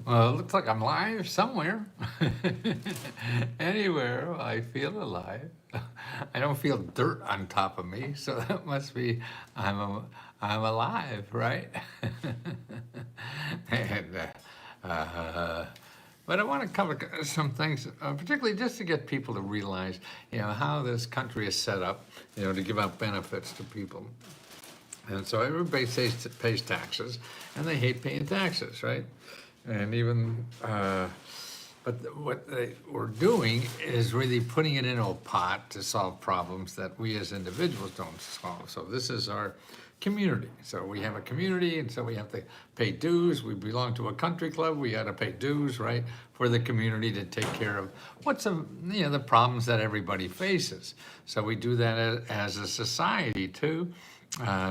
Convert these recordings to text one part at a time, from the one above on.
Well, it looks like I'm live somewhere. Anywhere I feel alive. I don't feel dirt on top of me, so that must be I'm I'm alive, right? and but I want to cover some things, particularly just to get people to realize, how this country is set up, to give out benefits to people. And so everybody pays taxes, and they hate paying taxes, right? And even, but what they were doing is really putting it in a pot to solve problems that we as individuals don't solve. So this is our community. So we have a community, and so we have to pay dues. We belong to a country club. We got to pay dues, right, for the community to take care of the problems that everybody faces. So we do that as a society too.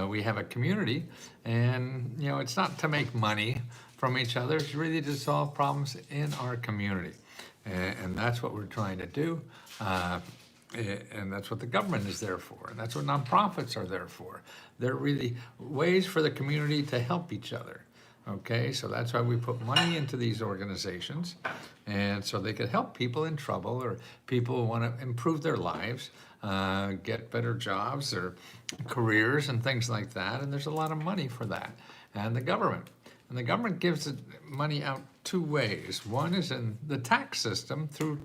We have a community, and it's not to make money from each other. It's really to solve problems in our community, and that's what we're trying to do. And that's what the government is there for, and that's what nonprofits are there for. They're really ways for the community to help each other. Okay, so that's why we put money into these organizations, and so they could help people in trouble or people who want to improve their lives, get better jobs or careers and things like that. And there's a lot of money for that. And the government gives money out two ways. One is in the tax system through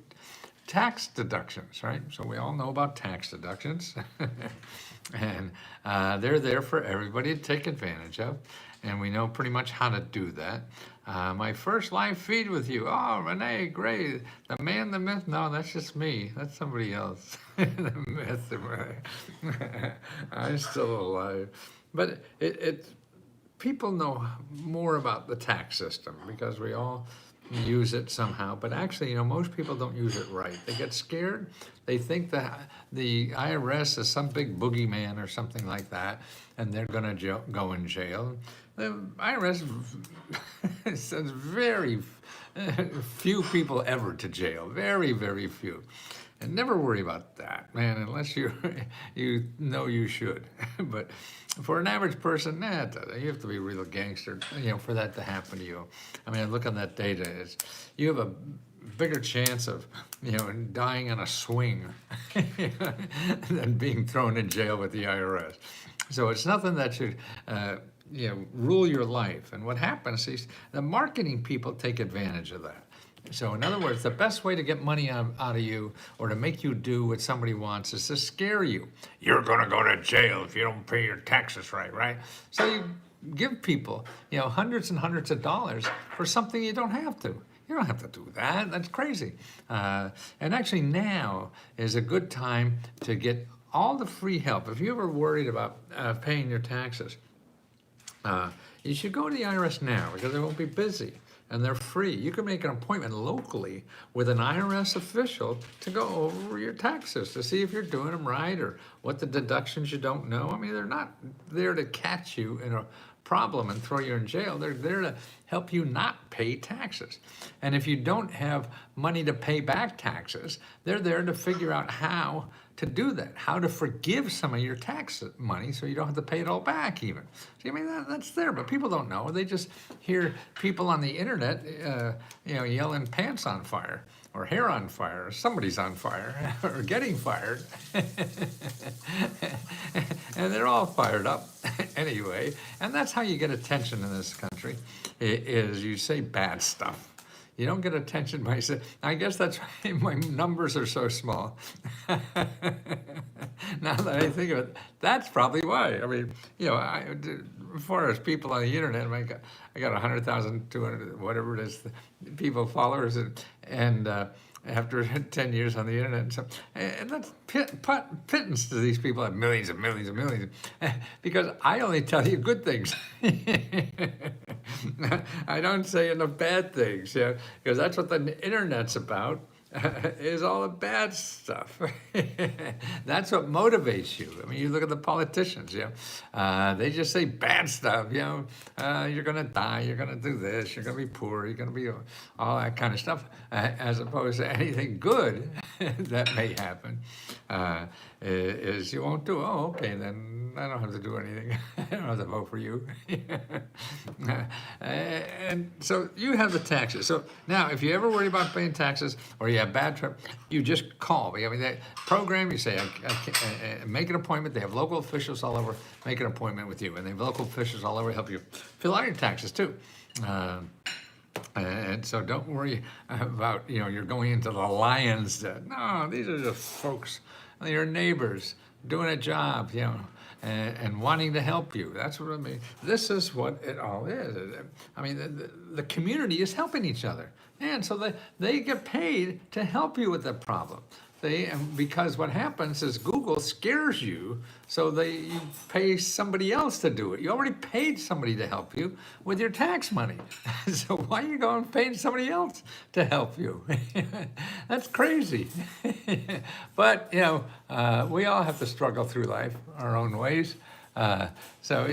tax deductions, right? So we all know about tax deductions. And they're there for everybody to take advantage of. And we know pretty much how to do that. My first live feed with you. Oh, Renee, great. The man, the myth. No, that's just me. That's somebody else. The myth. I'm still alive. But people know more about the tax system because we all use it somehow, but actually, most people don't use it right. They get scared. They think that the IRS is some big boogeyman or something like that, and they're going to go in jail. The IRS sends very few people ever to jail. Very, very few. And never worry about that, man, unless you you should. But for an average person, you have to be a real gangster, for that to happen to you. I mean, look on that data. You have a bigger chance of, dying on a swing than being thrown in jail with the IRS. So it's nothing that should, rule your life. And what happens is the marketing people take advantage of that. So in other words, the best way to get money out of you or to make you do what somebody wants is to scare you. You're going to go to jail if you don't pay your taxes right? So you give people, hundreds and hundreds of dollars for something you don't have to. You don't have to do that. That's crazy. And actually now is a good time to get all the free help. If you're ever worried about paying your taxes, you should go to the IRS now because they won't be busy. And they're free. You can make an appointment locally with an IRS official to go over your taxes to see if you're doing them right or what the deductions you don't know. I mean, they're not there to catch you in a problem and throw you in jail. They're there to help you not pay taxes. And if you don't have money to pay back taxes, they're there to figure out how to do that, how to forgive some of your tax money so you don't have to pay it all back even. See, I mean, that's there, but people don't know. They just hear people on the internet, yelling pants on fire or hair on fire or somebody's on fire or getting fired. And they're all fired up anyway. And that's how you get attention in this country, is you say bad stuff. You don't get attention by saying, I guess that's why my numbers are so small. Now that I think of it, that's probably why. I mean, as far as people on the internet, I got 100,000, 200, whatever it is, people, followers, and after 10 years on the internet, and that's pittance to these people have millions and millions and millions, because I only tell you good things. I don't say enough bad things, because that's what the internet's about. Is all the bad stuff. That's what motivates you. I mean, you look at the politicians, they just say bad stuff, you're going to die, you're going to do this, you're going to be poor, you're going to be all that kind of stuff, as opposed to anything good that may happen, is you won't do, okay, then I don't have to do anything. I don't have to vote for you. And so you have the taxes. So now, if you ever worry about paying taxes or you have bad trip, you just call. I mean, that program, you say, make an appointment. They have local officials all over. Make an appointment with you, and they have local officials all over help you fill out your taxes too. And so don't worry about, you're going into the lion's den. No, these are just folks, your neighbors, doing a job, and wanting to help you. That's what I mean. This is what it all is. I mean, the community is helping each other. And so they get paid to help you with the problem. Because what happens is Google scares you, so you pay somebody else to do it. You already paid somebody to help you with your tax money. So why are you going paying somebody else to help you? That's crazy. But, we all have to struggle through life our own ways. So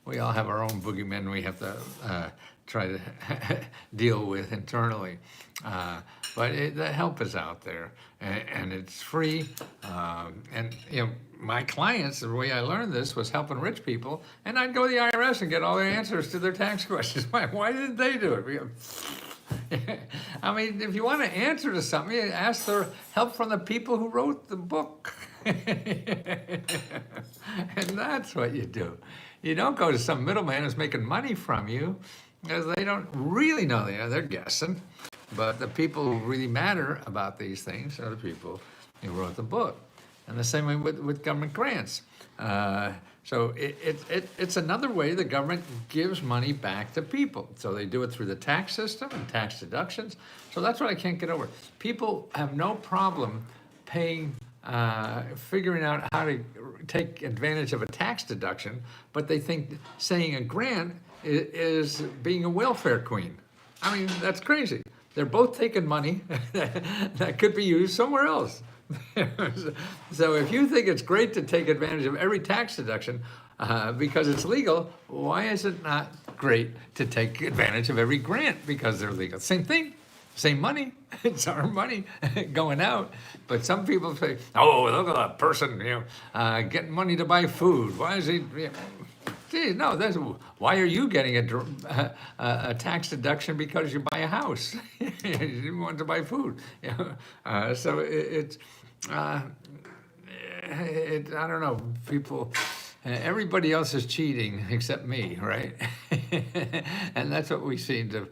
we all have our own boogeymen we have to try to deal with internally. But the help is out there, and it's free. And my clients, the way I learned this was helping rich people, and I'd go to the IRS and get all the answers to their tax questions. Why didn't they do it? I mean, if you want to answer to something, you ask for help from the people who wrote the book. And that's what you do. You don't go to some middleman who's making money from you, because they don't really know. They're guessing. But the people who really matter about these things are the people who wrote the book. And the same way with government grants. So it's another way the government gives money back to people. So they do it through the tax system and tax deductions. So that's what I can't get over. People have no problem paying, figuring out how to take advantage of a tax deduction, but they think saying a grant is being a welfare queen. I mean, that's crazy. They're both taking money that could be used somewhere else. So if you think it's great to take advantage of every tax deduction because it's legal, why is it not great to take advantage of every grant because they're legal? Same thing, same money. It's our money going out. But some people say, oh, look at that person, getting money to buy food. Why is he... Gee, no, why are you getting a tax deduction because you buy a house? You didn't want to buy food. So I don't know, people, everybody else is cheating except me, right? And that's what we seem to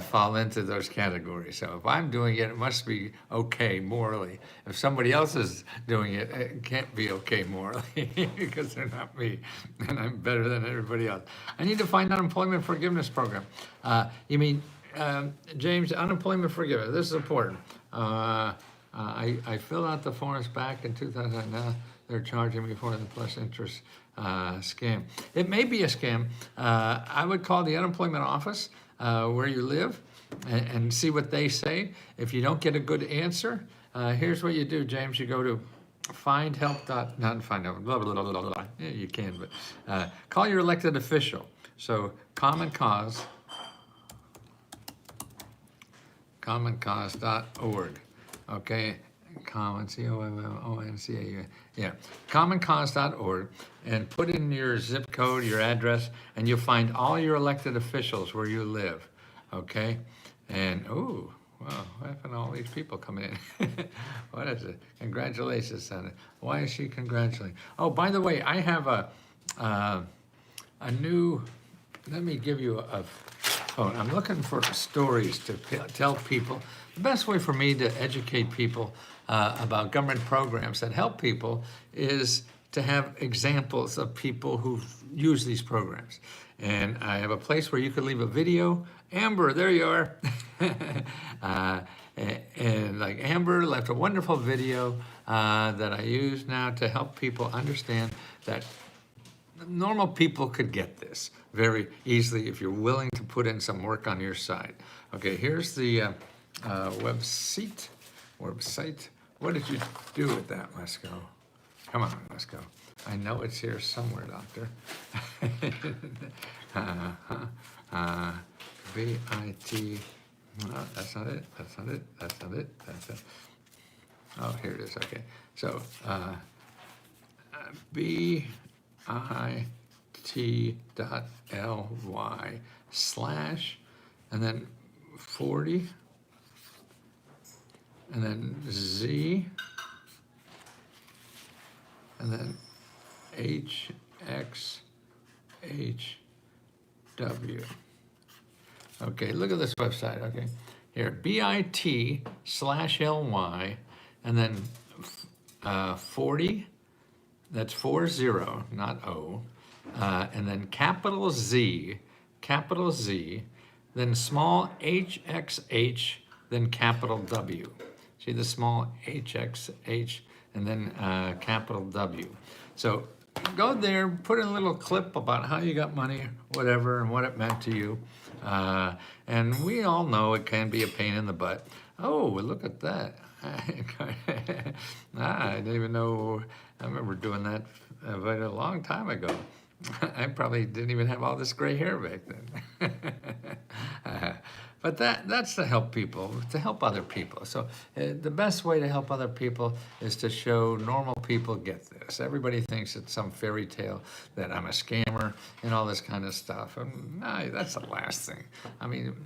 fall into, those categories. So if I'm doing it, it must be okay morally. If somebody else is doing it, it can't be okay morally because they're not me, and I'm better than everybody else. I need to find unemployment forgiveness program. You mean, James, unemployment forgiveness, this is important. I filled out the forms back in 2000. Now they're charging me for the plus interest scam. It may be a scam. I would call the unemployment office where you live and see what they say. If you don't get a good answer, here's what you do, James. You go to not find help, blah, blah, blah, blah, blah. Yeah, you can, but call your elected official. So commoncause.org. Okay, Common, C-O-M-M-O-N-C-A-U, yeah, commoncause.org, and put in your zip code, your address, and you'll find all your elected officials where you live, okay? And, ooh, wow, what happened to all these people coming in? What is it? Congratulations, Senator. Why is she congratulating? Oh, by the way, I have a new, let me give you a phone. I'm looking for stories to tell people. The best way for me to educate people about government programs that help people is to have examples of people who've used these programs. And I have a place where you can leave a video. Amber, there you are. And like Amber left a wonderful video that I use now to help people understand that normal people could get this very easily if you're willing to put in some work on your side. Okay, here's the website. What did you do with that? Let's go. Come on, let's go. I know it's here somewhere, Doctor. B-I-T. No, that's not it. That's not it. That's not it. That's it. Oh, here it is. Okay. So, B-I-T. bit.ly/ and then 40, and then Z, and then HXHW. Okay, look at this website, okay. Here, bit/ly, and then 40, that's 40, not O, and then capital Z, then small HXH, then capital W. See the small HXH, and then capital W. So go there, put in a little clip about how you got money, whatever, and what it meant to you. And we all know it can be a pain in the butt. Oh, look at that. I didn't even know. I remember doing that but a long time ago. I probably didn't even have all this gray hair back then. But that's to help people, to help other people. So the best way to help other people is to show normal people get this. Everybody thinks it's some fairy tale that I'm a scammer and all this kind of stuff. And no, that's the last thing. I mean,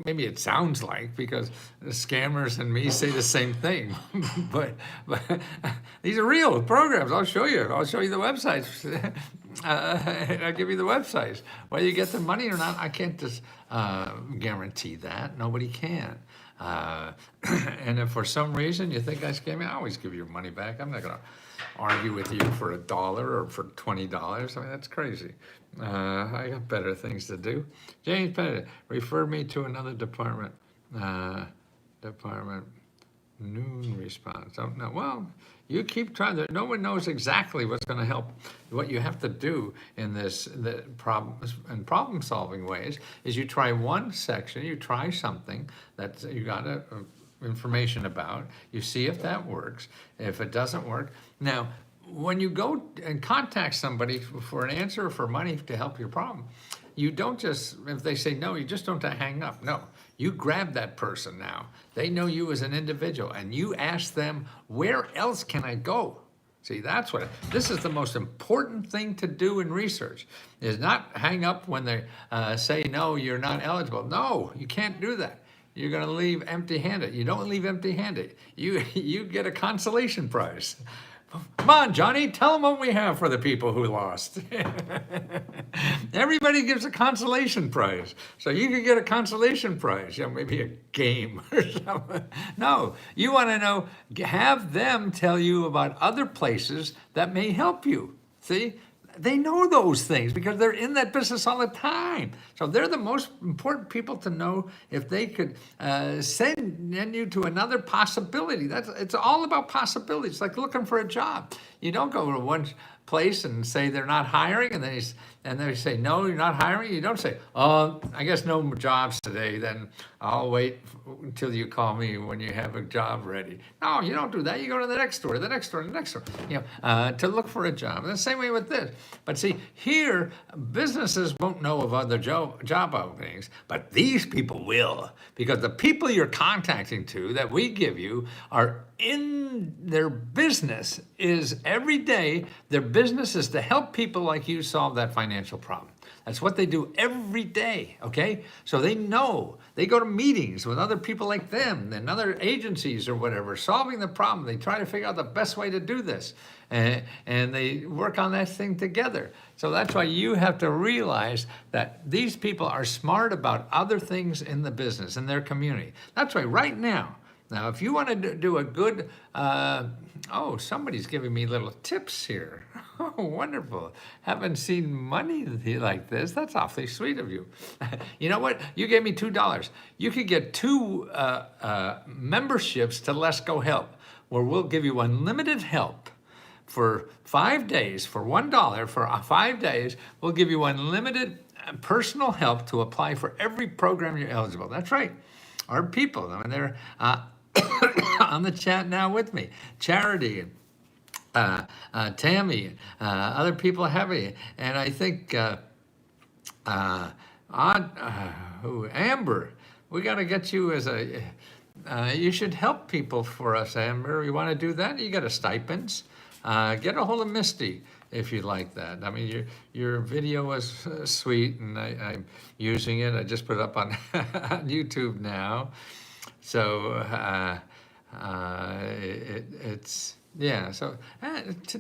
maybe it sounds like, because the scammers and me say the same thing. but these are real programs. I'll show you. I'll show you the websites. I'll give you the websites. Whether you get the money or not, I can't just guarantee that. Nobody can. And if for some reason you think I scam you, I always give your money back. I'm not going to argue with you for $1 or for $20. I mean, that's crazy. I got better things to do. James Bennett, refer me to another department. Department noon response. Don't know. Well, you keep trying. No one knows exactly what's going to help. What you have to do in the problem solving ways is you try one section, you try something that you got information about, you see if that works. If it doesn't work, now when you go and contact somebody for an answer or for money to help your problem, you don't just, if they say no, you just don't hang up. No, you grab that person now. They know you as an individual, and you ask them, where else can I go? See, that's what, this is the most important thing to do in research, is not hang up when they say, no, you're not eligible. No, you can't do that. You're going to leave empty-handed. You don't leave empty-handed. You get a consolation prize. Come on, Johnny, tell them what we have for the people who lost. Everybody gives a consolation prize. So you could get a consolation prize, maybe a game or something. No, you want to know, have them tell you about other places that may help you. See? They know those things because they're in that business all the time. So they're the most important people to know if they could send you to another possibility. It's all about possibilities. It's like looking for a job. You don't go to one place and say they're not hiring, and then they say, no, you're not hiring. You don't say, oh, I guess no jobs today. Then I'll wait until you call me when you have a job ready. No, you don't do that. You go to the next store, the next store, the next store, to look for a job. And the same way with this. But see, here, businesses won't know of other job openings, but these people will, because the people you're contacting to that we give you are in their business is every day, their business is to help people like you solve that financial problem. That's what they do every day, okay? So they know. They go to meetings with other people like them and other agencies or whatever, solving the problem. They try to figure out the best way to do this. And they work on that thing together. So that's why you have to realize that these people are smart about other things in the business, in their community. That's why right now, if you want to do a good, oh, somebody's giving me little tips here. Oh, wonderful. Haven't seen money like this. That's awfully sweet of you. You know what? You gave me $2. You could get 2 memberships to Let's Go Help, where we'll give you unlimited help for 5 days, for $1, for 5 days. We'll give you unlimited personal help to apply for every program you're eligible. That's right. Our people, I mean, they're on the chat now with me. Charity, Tammy, other people have it. And I think Amber, we got to get you as a, you should help people for us, Amber. You want to do that? You got a stipends. Get a hold of Misty. if you like that. I mean, your video was sweet, and I'm using it. I just put it up on, on YouTube now. So it's, yeah, so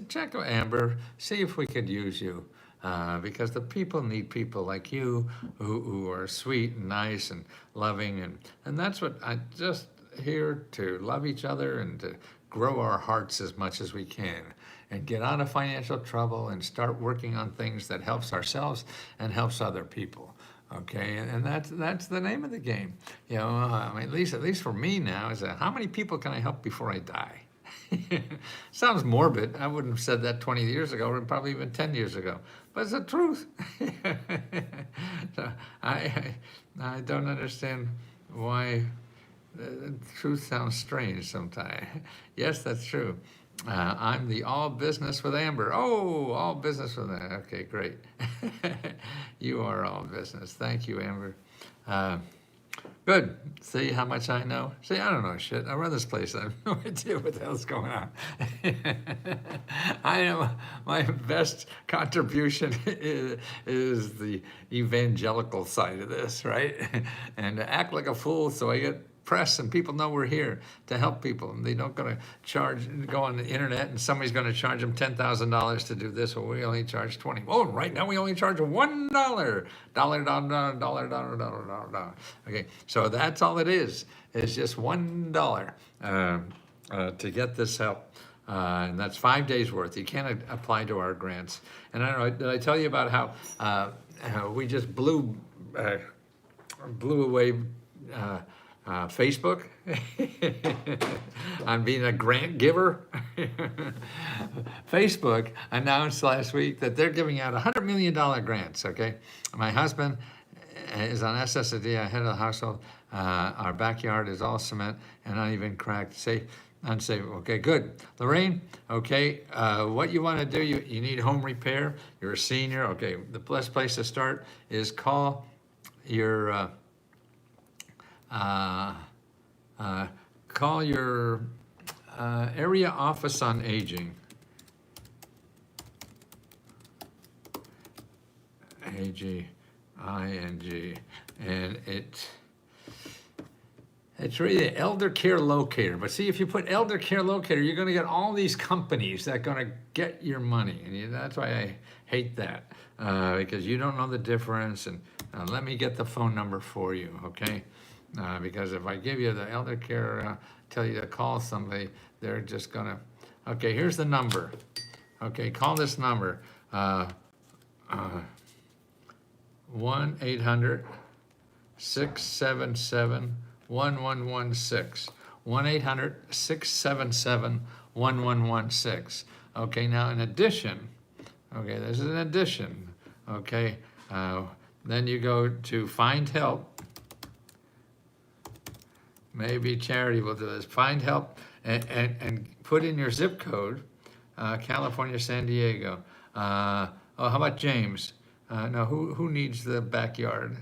check out Amber, see if we could use you. Because the people need people like you who are sweet and nice and loving, and that's what I just here to love each other and to grow our hearts as much as we can and get out of financial trouble and start working on things that helps ourselves and helps other people. Okay, and that's the name of the game. You know, I mean, at least for me now is how many people can I help before I die? Sounds morbid. I wouldn't have said that 20 years ago, or probably even 10 years ago, but it's the truth. So I don't understand why the truth sounds strange sometimes. Yes, that's true. I'm the All Business with Amber. Oh, All Business with Amber. Okay, great. You are all business. Thank you, Amber. Good. See how much I know? See, I don't know shit. I run this place. I have no idea what the hell's going on. I know my best contribution is the evangelical side of this, right? And to act like a fool so I get press and people know we're here to help people. And they don't gonna go on the internet and somebody's gonna charge them $10,000 to do this. Well, we only charge 20. Oh, right now we only charge $1. Dollar. Okay, so that's all it is. It's just $1 to get this help. And that's 5 days worth. You can't apply to our grants. And I don't know, did I tell you about how we just blew away Facebook on being a grant giver? Facebook announced last week that they're giving out $100 million grants, okay? My husband is on SSD, head of the household. Our backyard is all cement and uneven cracked. Unsafe. Okay, good. Lorraine, okay, what you want to do, you need home repair. You're a senior. Okay, the best place to start is call your area office on aging. AGING, and it's really an elder care locator. But see, if you put elder care locator, you're going to get all these companies that are going to get your money, and that's why I hate that, because you don't know the difference. And let me get the phone number for you, okay? Because if I give you the elder care, tell you to call somebody, they're just gonna, okay, here's the number. Okay, call this number, 1-800-677-1116, 1-800-677-1116. Okay, now in addition, okay, this is an addition, okay, then you go to Find Help. Maybe charity will do this. Find Help and put in your zip code, California, San Diego. Oh, how about James? No, who needs the backyard?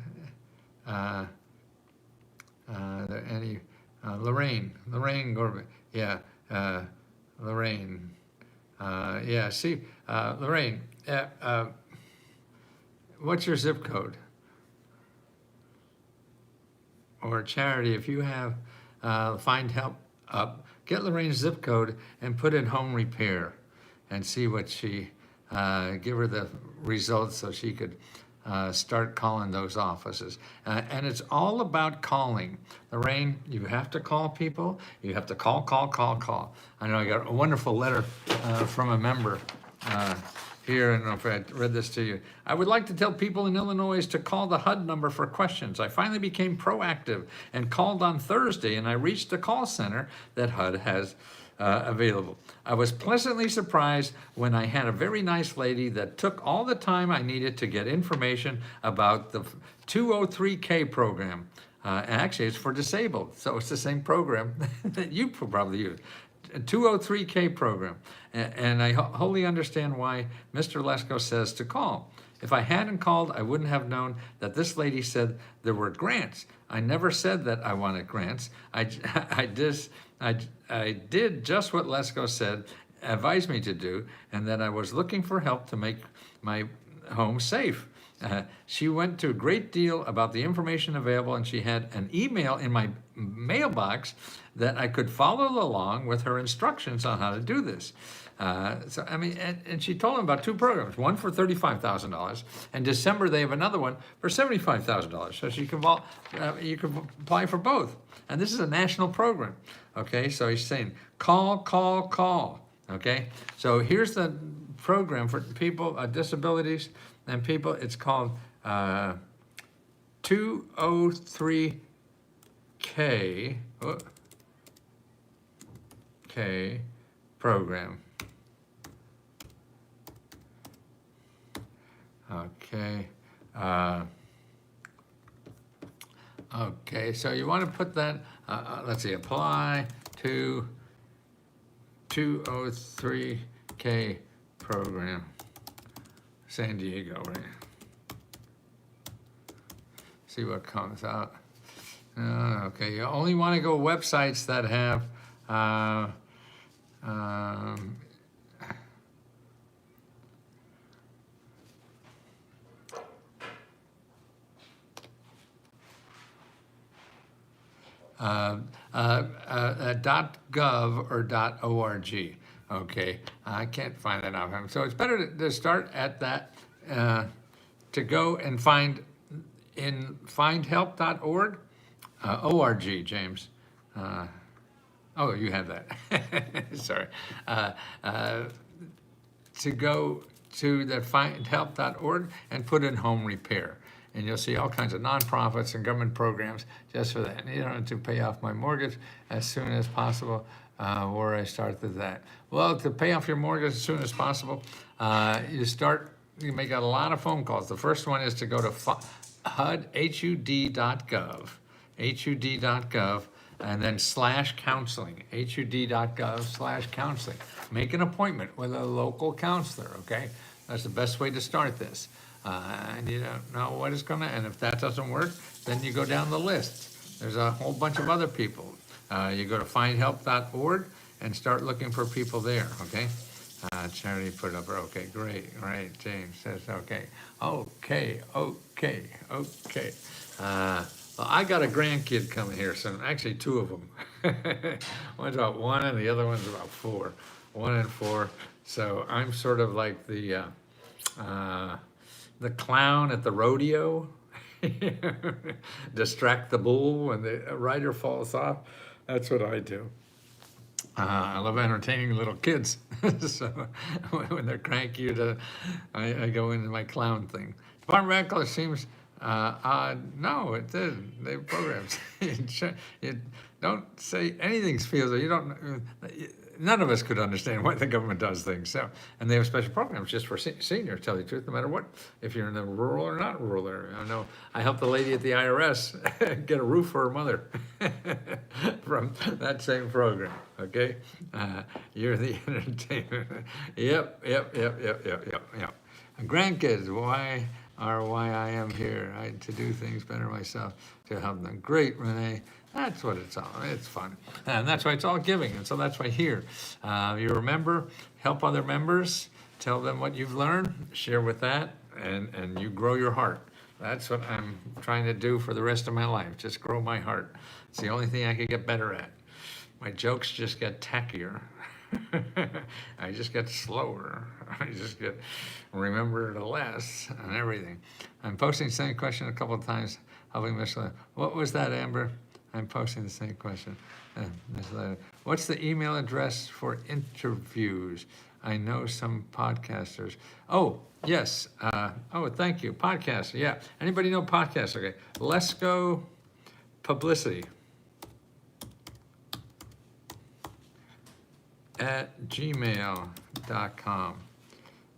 Lorraine Gorby. Yeah, Lorraine. Yeah, see, Lorraine, what's your zip code? Or charity, if you have Find Help up, get Lorraine's zip code and put in home repair and see what she, give her the results so she could start calling those offices. And it's all about calling. Lorraine, you have to call people. You have to call. I know I got a wonderful letter from a member here, I don't know if I read this to you. I would like to tell people in Illinois to call the HUD number for questions. I finally became proactive and called on Thursday, and I reached the call center that HUD has available. I was pleasantly surprised when I had a very nice lady that took all the time I needed to get information about the 203K program. Actually, it's for disabled, so it's the same program that you probably use. 203K program, and I wholly understand why Mr. Lesko says to call. If I hadn't called, I wouldn't have known that this lady said there were grants. I never said that I wanted grants. I did just what Lesko said, advised me to do, and that I was looking for help to make my home safe. She went to a great deal about the information available, and she had an email in my mailbox that I could follow along with her instructions on how to do this. So I mean, and she told him about two programs, one for $35,000, and December they have another one for $75,000. So she can you can apply for both, and this is a national program. Okay, so he's saying call, call, call. Okay, so here's the program for people with disabilities and people. It's called 203K program. Okay. Okay, so you want to put that, let's see, apply to 203K program, San Diego, right? See what comes out. Okay, you only want to go websites that have .gov or .org. Okay, I can't find that out. So it's better to start at that, to go and find in findhelp.org, org, James. Oh, you have that. Sorry. To go to the findhelp.org and put in home repair. And you'll see all kinds of nonprofits and government programs just for that. And you don't have to pay off my mortgage as soon as possible, where I started that. Well, to pay off your mortgage as soon as possible, you make a lot of phone calls. The first one is to go to HUD.gov, HUD.gov, and then /counseling, HUD.gov/counseling. Make an appointment with a local counselor, okay? That's the best way to start this. And you don't know what it's gonna, and if that doesn't work, then you go down the list. There's a whole bunch of other people. You go to findhelp.org and start looking for people there, okay? Charity put up, okay, great, James says, okay. Well, I got a grandkid coming here soon, actually two of them. One's about 1 and the other one's about 4, 1 and 4. So I'm sort of like the clown at the rodeo. Distract the bull when the rider falls off. That's what I do. I love entertaining little kids. So when they're cranky, I go into my clown thing. Department of Agriculture seems odd. No, it didn't. They have programs. You don't say anything's feasible. You don't. None of us could understand why the government does things. So, and they have special programs just for seniors, tell you the truth, no matter what, if you're in the rural or not rural area. I know I helped the lady at the IRS get a roof for her mother from that same program, okay? You're the entertainment. Yep. Grandkids, why I am here, to do things better myself, to help them. Great, Renee. That's what it's all. It's fun, and that's why it's all giving. And so that's why here, you remember, help other members, tell them what you've learned, share with that, and you grow your heart. That's what I'm trying to do for the rest of my life. Just grow my heart. It's the only thing I could get better at. My jokes just get tackier. I just get slower. I just get remember the less and everything. I'm posting the same question a couple of times, helping Miss Letter. What was that, Amber? I'm posting the same question. Miss Letter. What's the email address for interviews? I know some podcasters. Oh, yes. Thank you. Podcaster. Yeah. Anybody know podcasts? Okay. Let's go publicity @gmail.com.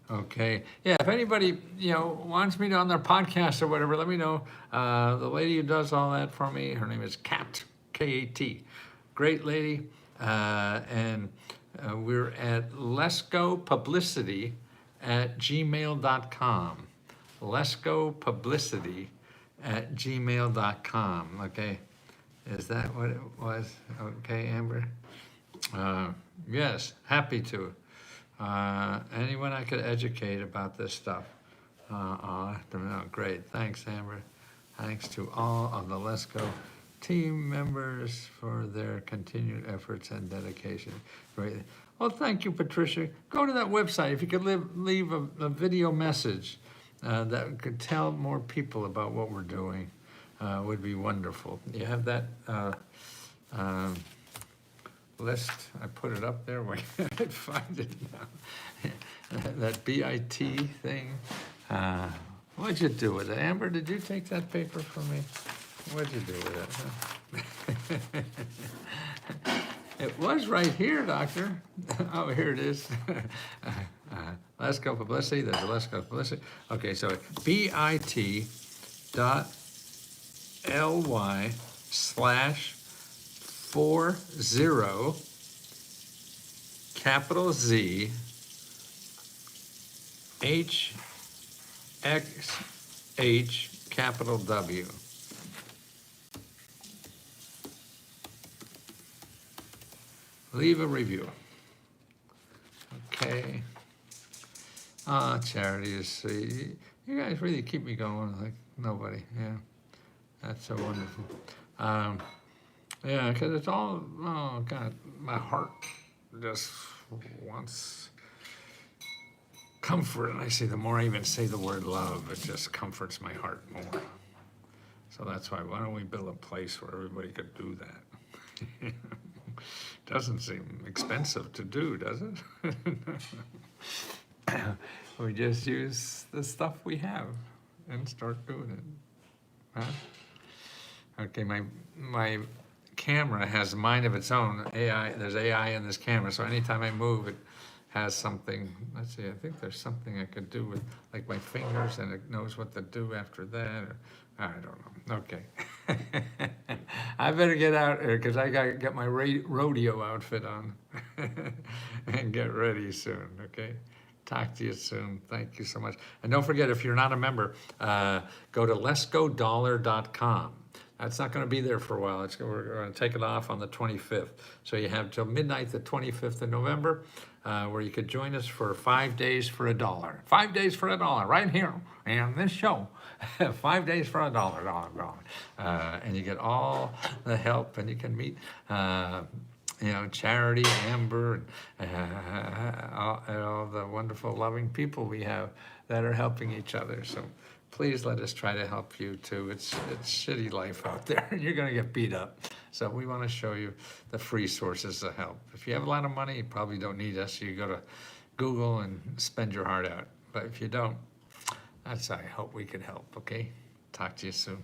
Okay. Yeah, if anybody, wants me to on their podcast or whatever, let me know. The lady who does all that for me, her name is Kat, K-A-T. Great lady. And we're at lesgopublicity@gmail.com. lesgopublicity@gmail.com. Okay. Is that what it was? Okay, Amber? Yes, happy to. Anyone I could educate about this stuff? Great, thanks, Amber. Thanks to all of the LESCO team members for their continued efforts and dedication. Great. Well, thank you, Patricia. Go to that website. If you could leave a video message that could tell more people about what we're doing, would be wonderful. You have that list? I put it up there. Wait, I can't find it now. That BIT thing. What'd you do with it? Amber, did you take that paper from me? What'd you do with it? Huh? It was right here, Doctor. Oh, here it is. LESCO publicity. There's a LESCO publicity. Okay, so bit.ly/40 capital Z HXH capital W. Leave a review. Okay. Charity is, you guys really keep me going like nobody. Yeah, that's so wonderful. Yeah, because it's all, oh God, my heart just wants comfort. And I say the more I even say the word love, it just comforts my heart more. So that's why don't we build a place where everybody could do that? Doesn't seem expensive to do, does it? We just use the stuff we have and start doing it. Huh? Okay, my camera has a mind of its own. AI, there's AI in this camera, so anytime I move, it has something. Let's see, I think there's something I could do with like my fingers, and it knows what to do after that. Or, I don't know. Okay. I better get out here because I got to get my rodeo outfit on and get ready soon, okay? Talk to you soon. Thank you so much. And don't forget, if you're not a member, go to lescodollar.com. That's not going to be there for a while. We're going to take it off on the 25th. So you have till midnight the 25th of November, where you could join us for 5 days for $1. 5 days for $1, right here on this show. 5 days for $1. And you get all the help, and you can meet, Charity, Amber, and all the wonderful, loving people we have that are helping each other. So please let us try to help you too. It's shitty life out there, and you're going to get beat up. So we want to show you the free sources of help. If you have a lot of money, you probably don't need us. You go to Google and spend your heart out. But if you don't, I hope we can help, okay? Talk to you soon.